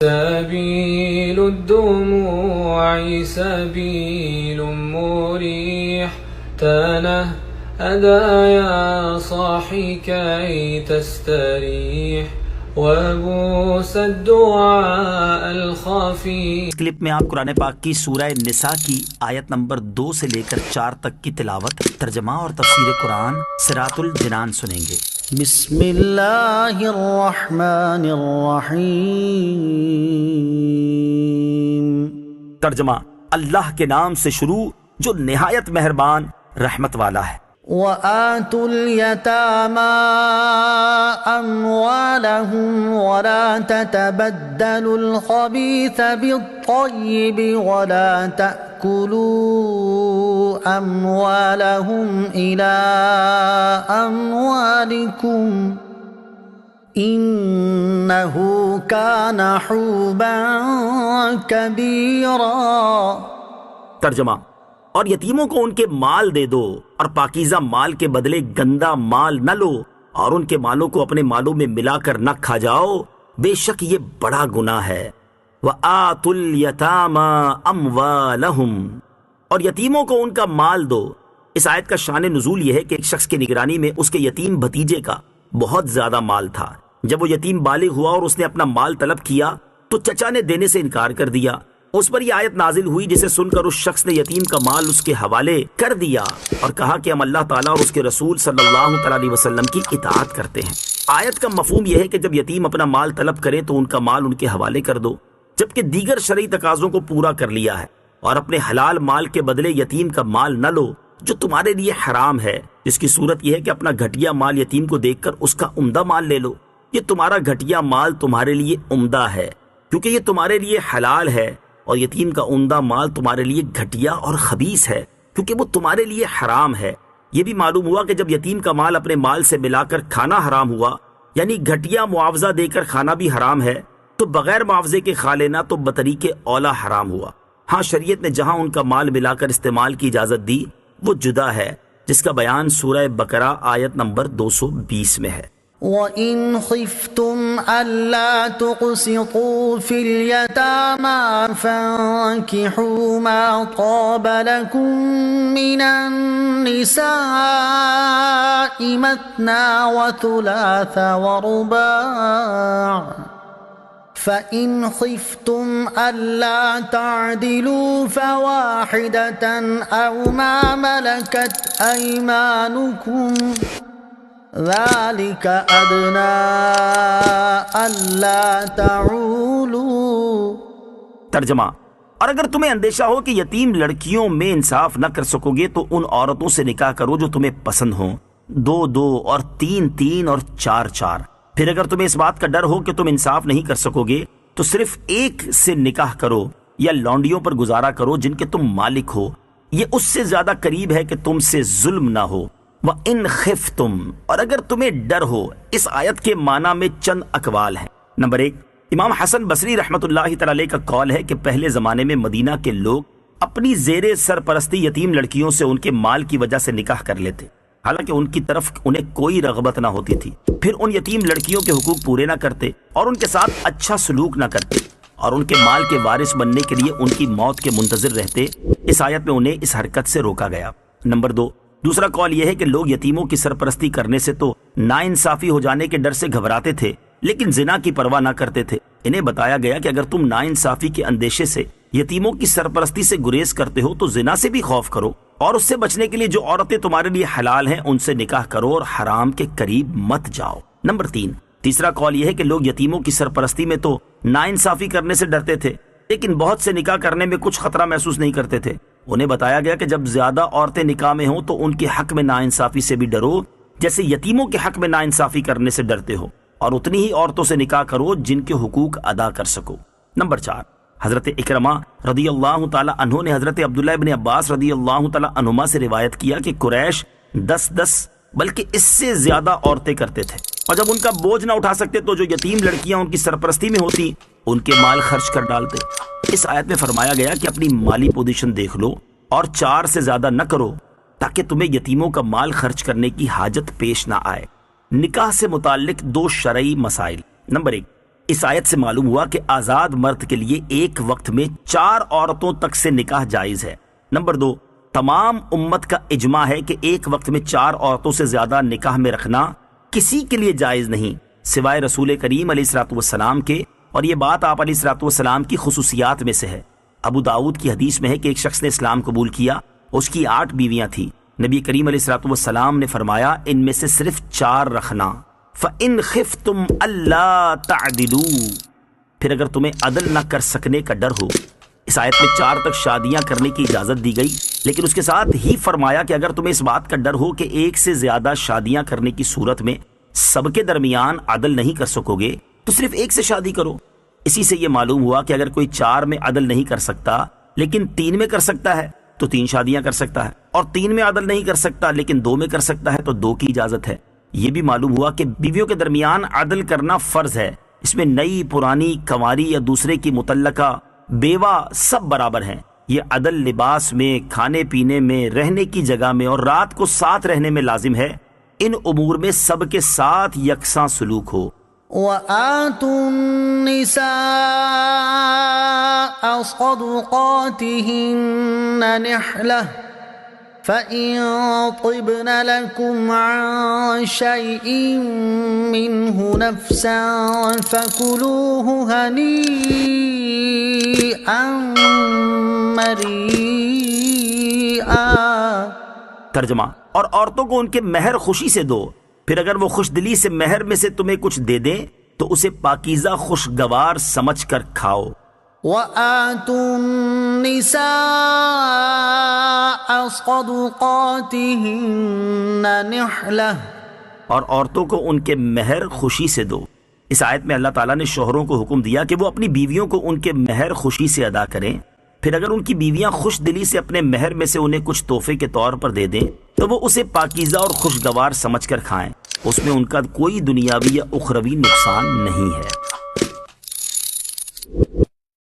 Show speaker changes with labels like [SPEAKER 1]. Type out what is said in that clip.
[SPEAKER 1] سبيل الدموع سبيل مريح تنهدى يا صاحي كي تستريح وبوس الدعاء الخفي.
[SPEAKER 2] اس کلپ میں آپ قرآن پاک کی سورہ نساء کی آیت نمبر 2 سے لے کر 4 تک کی تلاوت، ترجمہ اور تفسیر قرآن صراط الجنان سنیں گے.
[SPEAKER 3] بسم اللہ الرحمن الرحیم.
[SPEAKER 2] ترجمہ: اللہ کے نام سے شروع جو نہایت مہربان رحمت والا ہے.
[SPEAKER 3] وَآتُوا الْيَتَامَى أَمْوَالَهُمْ وَلَا تَتَبَدَّلُوا الْخَبِيثَ بِالطَّيِّبِ وَلَا تَأْكُلُوا أَمْوَالَهُمْ إِلَىٰ أَمْوَالِكُمْ إِنَّهُ كَانَ حُوبًا كَبِيرًا.
[SPEAKER 2] ترجمہ: اور یتیموں کو ان کے مال دے دو اور پاکیزہ مال کے بدلے گندا مال نہ لو، اور ان کے مالوں کو اپنے مالوں میں ملا کر نہ کھا جاؤ، بے شک یہ بڑا گناہ ہے. وَآتُوا الْيَتَامَى أَمْوَالَهُمْ، اور یتیموں کو ان کا مال دو. اس آیت کا شان نزول یہ ہے کہ ایک شخص کی نگرانی میں اس کے یتیم بھتیجے کا بہت زیادہ مال تھا. جب وہ یتیم بالغ ہوا اور اس نے اپنا مال طلب کیا تو چچا نے دینے سے انکار کر دیا. اس پر یہ آیت نازل ہوئی جسے سن کر اس شخص نے یتیم کا مال اس کے حوالے کر دیا اور کہا کہ ہم اللہ تعالیٰ اور اس کے رسول صلی اللہ تعالیٰ علیہ وسلم کی اطاعت کرتے ہیں. آیت کا مفہوم یہ ہے کہ جب یتیم اپنا مال طلب کرے تو ان کا مال ان کے حوالے کر دو، جبکہ دیگر شرعی تقاضوں کو پورا کر لیا ہے، اور اپنے حلال مال کے بدلے یتیم کا مال نہ لو جو تمہارے لیے حرام ہے، جس کی صورت یہ ہے کہ اپنا گھٹیا مال یتیم کو دیکھ کر اس کا عمدہ مال لے لو. یہ تمہارا گھٹیا مال تمہارے لیے عمدہ ہے کیونکہ یہ تمہارے لیے حلال ہے، اور یتیم کا عمدہ مال تمہارے لیے گھٹیا اور خبیث ہے کیونکہ وہ تمہارے لیے حرام ہے. یہ بھی معلوم ہوا کہ جب یتیم کا مال اپنے مال سے ملا کر کھانا حرام ہوا، یعنی گھٹیا معاوضہ دے کر کھانا بھی حرام ہے، تو بغیر معاوضے کے کھا لینا تو بطریق اولا حرام ہوا. ہاں، شریعت نے جہاں ان کا مال ملا کر استعمال کی اجازت دی وہ جدا ہے، جس کا بیان سورہ بقرہ آیت نمبر 220 میں ہے.
[SPEAKER 3] وَإِنْ خِفْتُمْ أَلَّا تُقْسِطُوا فِي الْيَتَامَى فَانكِحُوا مَا طَابَ لَكُم مِّنَ النِّسَاءِ مَثْنَىٰ وَثُلَاثَ وَرُبَاعَ فَإِنْ خِفْتُمْ أَلَّا تَعْدِلُوا فَوَاحِدَةً أَوْ مَا مَلَكَتْ أَيْمَانُكُمْ ذَلِكَ أَدْنَىٰ أَلَّا تَعُولُوا.
[SPEAKER 2] ترجمہ: اور اگر تمہیں اندیشہ ہو کہ یتیم لڑکیوں میں انصاف نہ کر سکو گے تو ان عورتوں سے نکاح کرو جو تمہیں پسند ہوں، 2 اور 3 اور 4. پھر اگر تمہیں اس بات کا ڈر ہو کہ تم انصاف نہیں کر سکو گے تو صرف ایک سے نکاح کرو یا لونڈیوں پر گزارا کرو جن کے تم مالک ہو. یہ اس سے زیادہ قریب ہے کہ تم سے ظلم نہ ہو. وَإِنْ خِفْتُمْ، اور اگر تمہیں ڈر ہو. اس آیت کے معنی میں چند اقوال ہیں. نمبر 1، امام حسن بصری رحمۃ اللہ تعالی علیہ کا قول ہے کہ پہلے زمانے میں مدینہ کے لوگ اپنی زیر سرپرستی یتیم لڑکیوں سے ان کے مال کی وجہ سے نکاح کر لیتے، حالانکہ ان کی طرف انہیں کوئی رغبت نہ ہوتی تھی. پھر ان یتیم لڑکیوں کے حقوق پورے نہ کرتے اور ان کے ساتھ اچھا سلوک نہ کرتے اور ان کے مال کے وارث بننے کے لیے ان کی موت کے منتظر رہتے. اس آیت میں انہیں اس حرکت سے روکا گیا. نمبر 2، دوسرا قول یہ ہے کہ لوگ یتیموں کی سرپرستی کرنے سے تو ناانصافی ہو جانے کے ڈر سے گھبراتے تھے لیکن زنا کی پرواہ نہ کرتے تھے. انہیں بتایا گیا کہ اگر تم ناانصافی کے اندیشے سے یتیموں کی سرپرستی سے گریز کرتے ہو تو زنا سے بھی خوف کرو، اور اس سے بچنے کے لیے جو عورتیں تمہارے لیے حلال ہیں ان سے نکاح کرو اور حرام کے قریب مت جاؤ. نمبر 3، تیسرا قول یہ ہے کہ لوگ یتیموں کی سرپرستی میں تو ناانصافی کرنے سے ڈرتے تھے لیکن بہت سے نکاح کرنے میں کچھ خطرہ محسوس نہیں کرتے تھے. انہیں بتایا گیا کہ جب زیادہ عورتیں نکاح میں ہوں تو ان کے حق میں ناانصافی سے بھی ڈرو جیسے یتیموں کے حق میں ناانصافی کرنے سے ڈرتے ہو، اور اتنی ہی عورتوں سے نکاح کرو جن کے حقوق ادا کر سکو. نمبر 4، حضرت اکرمہ رضی اللہ تعالی عنہ نے حضرت عبداللہ ابن عباس رضی اللہ تعالی عنہما سے روایت کیا کہ قریش 10 بلکہ اس سے زیادہ عورتیں کرتے تھے، اور جب ان کا بوجھ نہ اٹھا سکتے تو جو یتیم لڑکیاں ان کی سرپرستی میں ہوتی ان کے مال خرچ کر ڈالتے. اس آیت میں فرمایا گیا کہ اپنی مالی پوزیشن دیکھ لو اور 4 سے زیادہ نہ کرو تاکہ تمہیں یتیموں کا مال خرچ کرنے کی حاجت پیش نہ آئے. نکاح سے متعلق 2 شرعی مسائل. نمبر 1، اس آیت سے معلوم ہوا کہ آزاد مرد کے لیے ایک وقت میں 4 عورتوں تک سے نکاح جائز ہے۔ نمبر 2، تمام امت کا اجماع ہے کہ ایک وقت میں 4 عورتوں سے زیادہ نکاح میں رکھنا کسی کے لیے جائز نہیں سوائے رسول کریم علیہ الصلوۃ والسلام کے، اور یہ بات آپ علیہ الصلوۃ والسلام کی خصوصیات میں سے ہے۔ ابو داؤد کی حدیث میں ہے کہ ایک شخص نے اسلام قبول کیا، اس کی 8 بیویاں تھیں۔ نبی کریم علیہ الصلوۃ والسلام نے فرمایا ان میں سے صرف 4 رکھنا۔ فَإِنْ خِفْتُمْ أَلَّا تَعْدِلُوا، پھر اگر تمہیں عدل نہ کر سکنے کا ڈر ہو۔ اس آیت میں 4 تک شادیاں کرنے کی اجازت دی گئی، لیکن اس کے ساتھ ہی فرمایا کہ اگر تمہیں اس بات کا ڈر ہو کہ ایک سے زیادہ شادیاں کرنے کی صورت میں سب کے درمیان عدل نہیں کر سکو گے تو صرف ایک سے شادی کرو۔ اسی سے یہ معلوم ہوا کہ اگر کوئی 4 میں عدل نہیں کر سکتا لیکن 3 میں کر سکتا ہے تو 3 شادیاں کر سکتا ہے، اور 3 میں عدل نہیں کر سکتا لیکن 2 میں کر سکتا ہے تو 2 کی اجازت ہے۔ یہ بھی معلوم ہوا کہ بیویوں کے درمیان عدل کرنا فرض ہے، اس میں نئی، پرانی، کنواری یا دوسرے کی متعلقہ، بیوہ سب برابر ہیں۔ یہ عدل لباس میں، کھانے پینے میں، رہنے کی جگہ میں اور رات کو ساتھ رہنے میں لازم ہے۔ ان امور میں سب کے ساتھ یکساں سلوک ہو۔
[SPEAKER 3] وَآتُوا النِّسَاءَ صَدُقَاتِهِنَّ نِحْلَةً فَإِن طِبْنَ لَكُمْ عَن شَيْءٍ مِّنْهُ نَفْسًا فَكُلُوهُ هَنِيئًا مَرِيئًا۔
[SPEAKER 2] ترجمہ، اور عورتوں کو ان کے مہر خوشی سے دو، پھر اگر وہ خوش دلی سے مہر میں سے تمہیں کچھ دے دیں تو اسے پاکیزہ خوشگوار سمجھ کر کھاؤ۔
[SPEAKER 3] وَآتُوا النِّسَاءَ صَدُقَاتِهِنَّ نِحْلَةً،
[SPEAKER 2] اور عورتوں کو ان کے مہر خوشی سے دو۔ اس آیت میں اللہ تعالیٰ نے شوہروں کو حکم دیا کہ وہ اپنی بیویوں کو ان کے مہر خوشی سے ادا کریں، پھر اگر ان کی بیویاں خوش دلی سے اپنے مہر میں سے انہیں کچھ تحفے کے طور پر دے دیں تو وہ اسے پاکیزہ اور خوشگوار سمجھ کر کھائیں، اس میں ان کا کوئی دنیاوی یا اخروی نقصان نہیں ہے۔